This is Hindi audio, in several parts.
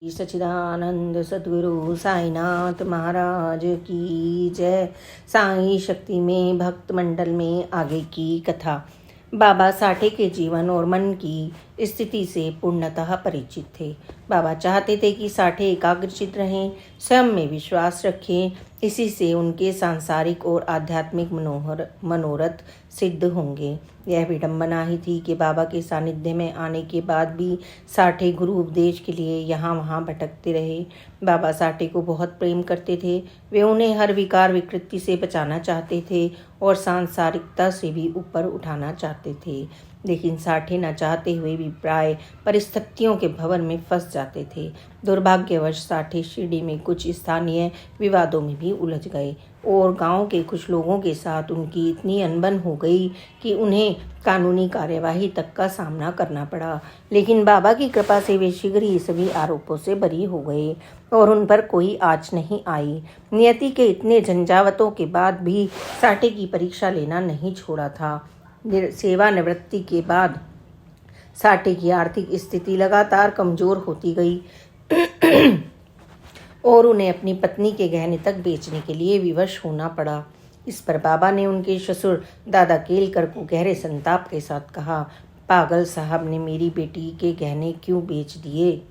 सच्चिदानंद सद्गुरु साईनाथ महाराज की जय। साई शक्ति में भक्त मंडल में आगे की कथा। बाबा साठे के जीवन और मन की स्थिति से पूर्णतः परिचित थे। बाबा चाहते थे कि साठे एकाग्रचित रहें, स्वयं में विश्वास रखें। इसी से उनके सांसारिक और आध्यात्मिक मनोरथ सिद्ध होंगे। यह विडंबना ही थी कि बाबा के सानिध्य में आने के बाद भी साठे गुरु उपदेश के लिए यहाँ वहाँ भटकते रहे। बाबा साठे को बहुत प्रेम करते थे। वे उन्हें हर विकार विकृति से बचाना चाहते थे और सांसारिकता से भी ऊपर उठाना चाहते थे। लेकिन साठे न चाहते हुए भी प्राय परिस्थितियों के भंवर में फंस जाते थे। दुर्भाग्यवश साठे शिरडी में कुछ स्थानीय विवादों में भी उलझ गए और गांव के कुछ लोगों के साथ उनकी इतनी अनबन हो गई कि उन्हें कानूनी कार्यवाही तक का सामना करना पड़ा। लेकिन बाबा की कृपा से वे शीघ्र ही सभी आरोपों से बरी हो गए और उन पर कोई आँच नहीं आई। नियति के इतने झंझावतों के बाद भी साठे की परीक्षा लेना नहीं छोड़ा था। सेवानिवृत्ति के बाद साठे की आर्थिक स्थिति लगातार कमजोर होती गई और उन्हें अपनी पत्नी के गहने तक बेचने के लिए विवश होना पड़ा। इस पर बाबा ने उनके ससुर दादा केलकर को गहरे संताप के साथ कहा, पागल साहब ने मेरी बेटी के गहने क्यों बेच दिए।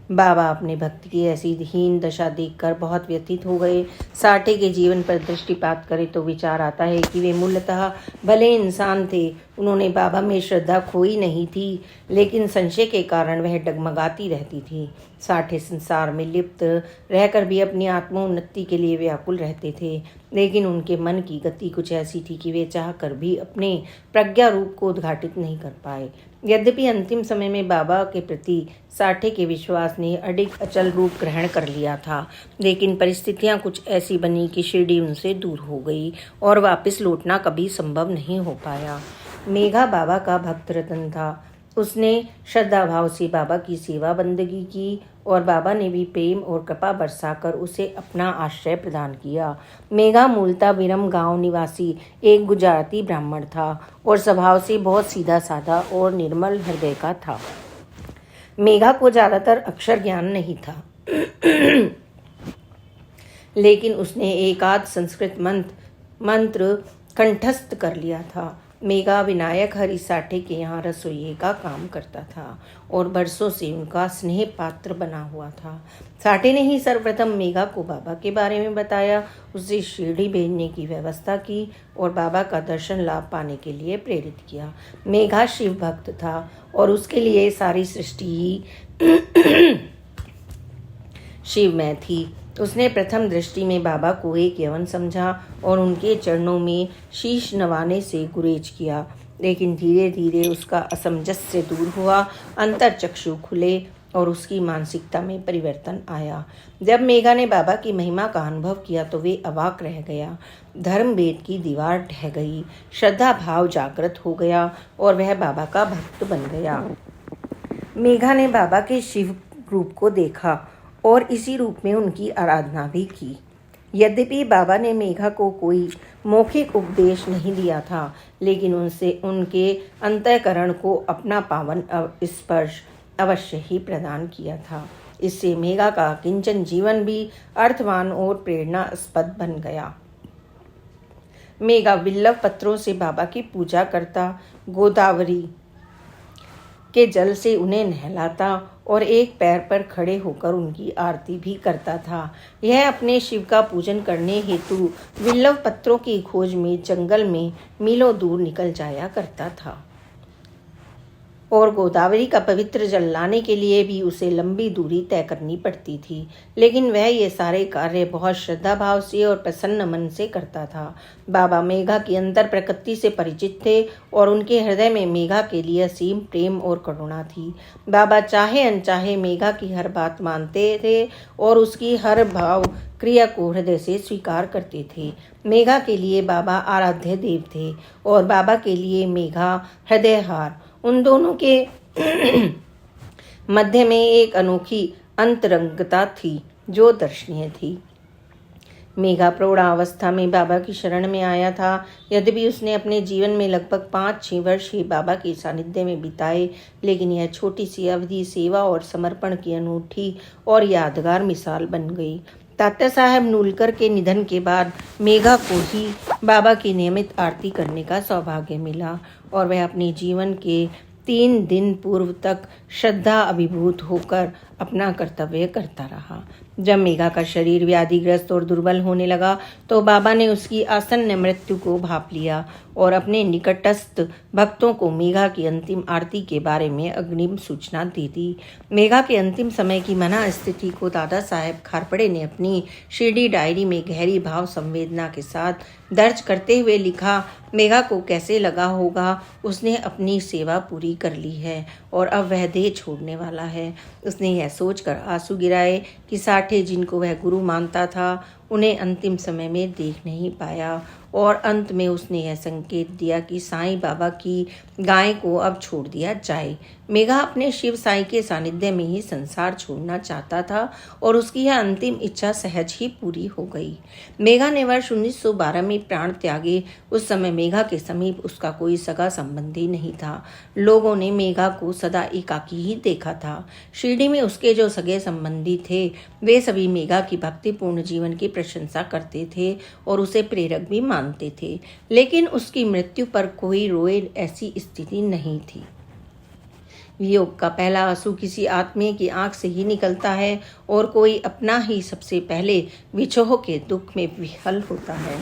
बाबा अपने भक्त की ऐसी हीन दशा देखकर बहुत व्यथित हो गए। साठे के जीवन पर दृष्टिपात करें तो विचार आता है कि वे मूलतः भले इंसान थे। उन्होंने बाबा में श्रद्धा खोई नहीं थी, लेकिन संशय के कारण वह डगमगाती रहती थी। साठे संसार में लिप्त रहकर भी अपनी आत्मोन्नति के लिए व्याकुल रहते थे, लेकिन उनके मन की गति कुछ ऐसी थी कि वे चाहकर भी अपने प्रज्ञा रूप को उद्घाटित नहीं कर पाए। यद्यपि अंतिम समय में बाबा के प्रति साठे के विश्वास ने अडिग अचल रूप ग्रहण कर लिया था, लेकिन परिस्थितियां कुछ ऐसी बनी कि शिरडी उनसे दूर हो गई और वापस लौटना कभी संभव नहीं हो पाया। मेघा बाबा का भक्त रतन था। उसने श्रद्धा भाव से बाबा की सेवा बंदगी की और बाबा ने भी प्रेम और कृपा बरसाकर उसे अपना आश्रय प्रदान किया। मेघा मूलतः विरम गांव निवासी एक गुजराती ब्राह्मण था और स्वभाव से बहुत सीधा साधा और निर्मल हृदय का था। मेघा को ज्यादातर अक्षर ज्ञान नहीं था लेकिन उसने एकाध संस्कृत मंत्र कंठस्थ कर लिया था। मेघा विनायक हरि साठे के यहाँ रसोइये का काम करता था और बरसों से उनका स्नेह पात्र बना हुआ था। साठे ने ही सर्वप्रथम मेघा को बाबा के बारे में बताया, उसे शिरडी भेजने की व्यवस्था की और बाबा का दर्शन लाभ पाने के लिए प्रेरित किया। मेघा शिव भक्त था और उसके लिए सारी सृष्टि ही शिवमय थी। उसने प्रथम दृष्टि में बाबा को एक यवन समझा और उनके चरणों में शीश नवाने से गुरेज किया, लेकिन धीरे धीरे उसका असमंजस्य दूर हुआ, अंतर्चक्षु खुले और उसकी मानसिकता में परिवर्तन आया। जब मेघा ने बाबा की महिमा का अनुभव किया तो वे अवाक रह गया। धर्म वेद की दीवार ढह गई, श्रद्धा भाव जागृत हो गया और वह बाबा का भक्त बन गया। मेघा ने बाबा के शिव रूप को देखा और इसी रूप में उनकी आराधना भी की। यद्यपि बाबा ने मेघा को कोई मौखिक उपदेश नहीं दिया था, लेकिन उनके अंतःकरण को अपना पावन स्पर्श अवश्य ही प्रदान किया था। इससे मेघा का किंचन जीवन भी अर्थवान और प्रेरणास्पद बन गया। मेघा विल्लव पत्रों से बाबा की पूजा करता, गोदावरी के जल से उन्हें नहलाता और एक पैर पर खड़े होकर उनकी आरती भी करता था। यह अपने शिव का पूजन करने हेतु विल्लव पत्रों की खोज में जंगल में मीलों दूर निकल जाया करता था और गोदावरी का पवित्र जल लाने के लिए भी उसे लंबी दूरी तय करनी पड़ती थी, लेकिन वह ये सारे कार्य बहुत श्रद्धा भाव से और प्रसन्न मन से करता था। बाबा मेघा की अंतर प्रकृति से परिचित थे और उनके हृदय में मेघा के लिए असीम प्रेम और करुणा थी। बाबा चाहे अनचाहे मेघा की हर बात मानते थे और उसकी हर भाव क्रिया को हृदय से स्वीकार करते थे। मेघा के लिए बाबा आराध्य देव थे और बाबा के लिए मेघा हृदयहार। उन दोनों के मध्य में एक अनोखी अंतरंगता थी जो दर्शनीय थी। मेघा प्रौढ़ावस्था में बाबा की शरण में आया था। यद्यपि उसने अपने जीवन में लगभग 5-6 वर्ष ही बाबा के सानिध्य में बिताए, लेकिन यह छोटी सी अवधि सेवा और समर्पण की अनूठी और यादगार मिसाल बन गई। तात्या साहब नूलकर के निधन के बाद मेघा को ही बाबा की नियमित आरती करने का सौभाग्य मिला और वह अपने जीवन के 3 दिन पूर्व तक श्रद्धा अभिभूत होकर अपना कर्तव्य करता रहा। जब मेघा का शरीर व्याधिग्रस्त और दुर्बल होने लगा तो बाबा ने उसकी आसन्न मृत्यु को भांप लिया और अपने निकटस्थ भक्तों को मेघा की अंतिम आरती के बारे में अग्रिम सूचना दी थी। मेघा के अंतिम समय की मना स्थिति को दादा साहेब खारपड़े ने अपनी शिरडी डायरी में गहरी भाव संवेदना के साथ दर्ज करते हुए लिखा, मेघा को कैसे लगा होगा, उसने अपनी सेवा पूरी कर ली है और अब वह देह छोड़ने वाला है। उसने यह सोचकर आंसू गिराए कि साठे जिनको वह गुरु मानता था उन्हें अंतिम समय में देख नहीं पाया और अंत में उसने यह संकेत दिया कि साईं बाबा की गाय को अब छोड़ दिया जाए। मेघा अपने शिव साईं के सानिध्य में ही संसार छोड़ना चाहता था और उसकी यह अंतिम इच्छा सहज ही पूरी हो गई। मेघा ने वर्ष 1912 में प्राण त्यागे। उस समय मेघा के समीप उसका कोई सगा संबंधी नहीं था। लोगों ने मेघा को सदा एकाकी ही देखा था। शिरडी में उसके जो सगे संबंधी थे वे सभी मेघा की भक्तिपूर्ण जीवन की प्रशंसा करते थे और उसे प्रेरक भी मानते थे, लेकिन उसकी मृत्यु पर कोई रोए ऐसी स्थिति नहीं थी। वियोग का पहला आंसू किसी आत्मीय की आंख से ही निकलता है और कोई अपना ही सबसे पहले विछोह के दुख में विह्वल होता है।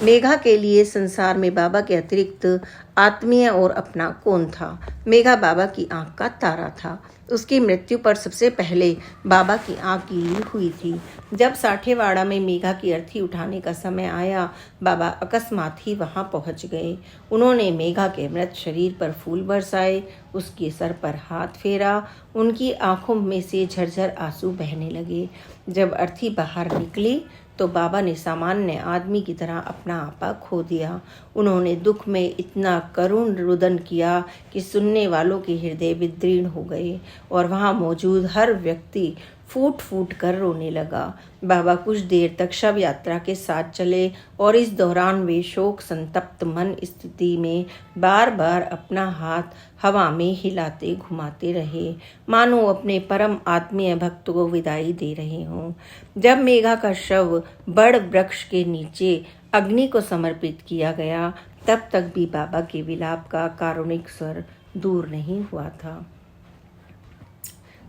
मेघा के लिए संसार में बाबा के अतिरिक्त आत्मीय और अपना कौन था? मेघा बाबा की आंख का तारा था। उसकी मृत्यु पर सबसे पहले बाबा की आंख गीली हुई थी। जब साठेवाड़ा में मेघा की अर्थी उठाने का समय आया, बाबा अकस्मात ही वहां पहुंच गए। उन्होंने मेघा के मृत शरीर पर फूल बरसाए, उसके सर पर हाथ फेरा, उनकी आंखों में से झरझर आंसू बहने लगे। जब अर्थी बाहर निकली तो बाबा ने सामान्य आदमी की तरह अपना आपा खो दिया। उन्होंने दुख में इतना करुण रुदन किया कि सुनने वालों के हृदय विदीर्ण हो गए और वहां मौजूद हर व्यक्ति फूट फूट कर रोने लगा। बाबा कुछ देर तक शव यात्रा के साथ चले और इस दौरान वे शोक संतप्त मन स्थिति में बार बार अपना हाथ हवा में हिलाते घुमाते रहे, मानो अपने परम आत्मीय भक्त को विदाई दे रहे हों। जब मेघा का शव बड़ वृक्ष के नीचे अग्नि को समर्पित किया गया, तब तक भी बाबा के विलाप का कारुणिक स्वर दूर नहीं हुआ था।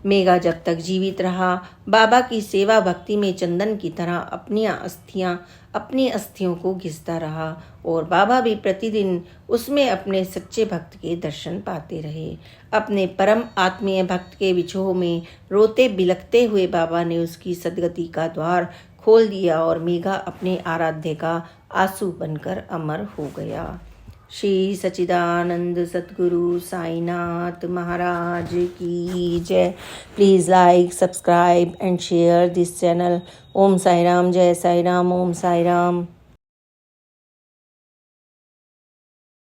मेघा जब तक जीवित रहा, बाबा की सेवा भक्ति में चंदन की तरह अपनी अस्थियों को घिसता रहा और बाबा भी प्रतिदिन उसमें अपने सच्चे भक्त के दर्शन पाते रहे। अपने परम आत्मीय भक्त के विछोह में रोते बिलखते हुए बाबा ने उसकी सद्गति का द्वार खोल दिया और मेघा अपने आराध्य का आंसू बनकर अमर हो गया। श्री सच्चिदानंद सद्गुरु साईनाथ महाराज की जय। Please like, subscribe and share this channel. Om Sai Ram, जय साई राम, ओम साई राम।